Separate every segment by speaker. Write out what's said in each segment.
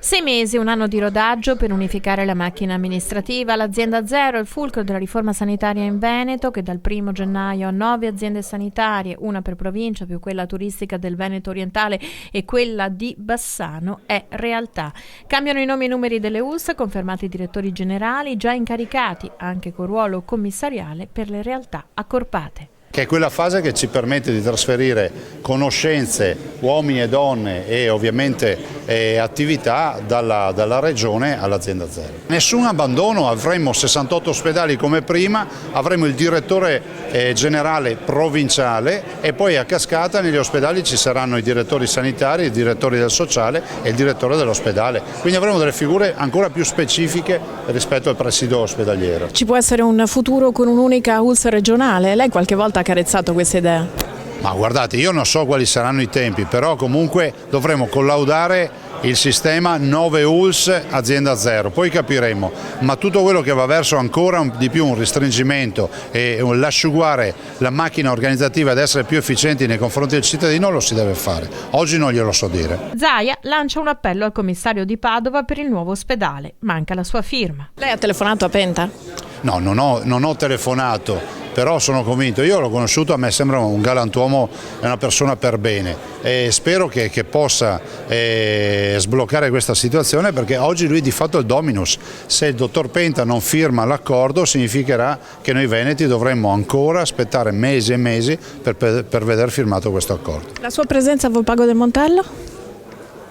Speaker 1: 6 mesi, un anno di rodaggio per unificare la macchina amministrativa. L'azienda zero è il fulcro della riforma sanitaria in Veneto, che dal 1 gennaio ha 9 aziende sanitarie, una per provincia più quella turistica del Veneto orientale e quella di Bassano, è realtà. Cambiano i nomi e i numeri delle ULSS, confermati i direttori generali già incaricati, anche con ruolo commissariale, per le realtà accorpate.
Speaker 2: Che è quella fase che ci permette di trasferire conoscenze, uomini e donne e ovviamente attività dalla regione all'azienda zero. Nessun abbandono, avremo 68 ospedali come prima, avremo il direttore generale provinciale e poi a cascata negli ospedali ci saranno i direttori sanitari, i direttori del sociale e il direttore dell'ospedale. Quindi avremo delle figure ancora più specifiche rispetto al presidio ospedaliero.
Speaker 3: Ci può essere un futuro con un'unica ULSS regionale? Lei qualche volta ha carezzato questa idea?
Speaker 2: Ma guardate, io non so quali saranno i tempi, però comunque dovremo collaudare il sistema 9 ULSS azienda zero, poi capiremo, ma tutto quello che va verso ancora di più un restringimento e l'asciugare la macchina organizzativa ed essere più efficienti nei confronti del cittadino lo si deve fare. Oggi non glielo so dire.
Speaker 1: Zaia lancia un appello al commissario di Padova per il nuovo ospedale, manca la sua firma.
Speaker 3: Lei ha telefonato a Penta?
Speaker 2: No, non ho telefonato, però sono convinto, io l'ho conosciuto, a me sembra un galantuomo e una persona per bene e spero che possa sbloccare questa situazione, perché oggi lui di fatto è il dominus. Se il dottor Penta non firma l'accordo significherà che noi veneti dovremmo ancora aspettare mesi e mesi per veder firmato questo accordo.
Speaker 3: La sua presenza a Volpago del Montello?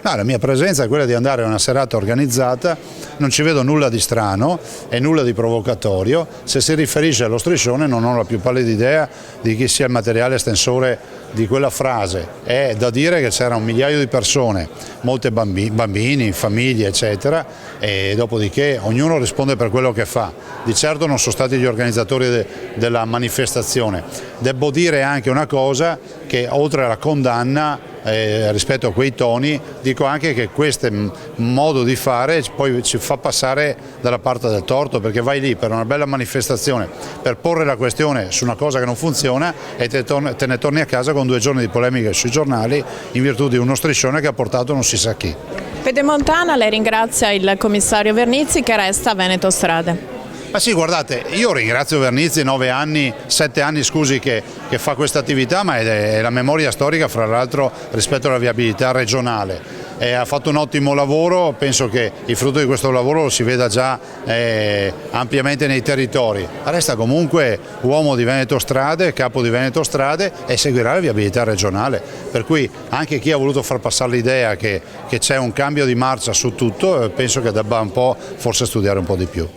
Speaker 2: No, la mia presenza è quella di andare a una serata organizzata, non ci vedo nulla di strano e nulla di provocatorio. Se si riferisce allo striscione non ho la più pallida idea di chi sia il materiale estensore di quella frase. È da dire che c'era un migliaio di persone, molte bambini, famiglie eccetera, e dopodiché ognuno risponde per quello che fa. Di certo non sono stati gli organizzatori della manifestazione. Devo dire anche una cosa, che oltre alla condanna rispetto a quei toni, dico anche che questo modo di fare poi ci fa passare dalla parte del torto, perché vai lì per una bella manifestazione per porre la questione su una cosa che non funziona e te ne torni a casa con 2 giorni di polemiche sui giornali in virtù di uno striscione che ha portato non si sa chi.
Speaker 3: Pedemontana, lei ringrazia il commissario Vernizzi che resta a Veneto Strade.
Speaker 2: Ma sì, guardate, io ringrazio Vernizzi, 7 anni scusi, che fa questa attività, ma è la memoria storica fra l'altro rispetto alla viabilità regionale. Ha fatto un ottimo lavoro, penso che il frutto di questo lavoro lo si veda già ampiamente nei territori. Resta comunque uomo di Veneto Strade, capo di Veneto Strade, e seguirà la viabilità regionale. Per cui anche chi ha voluto far passare l'idea che c'è un cambio di marcia su tutto, penso che debba un po' forse studiare un po' di più.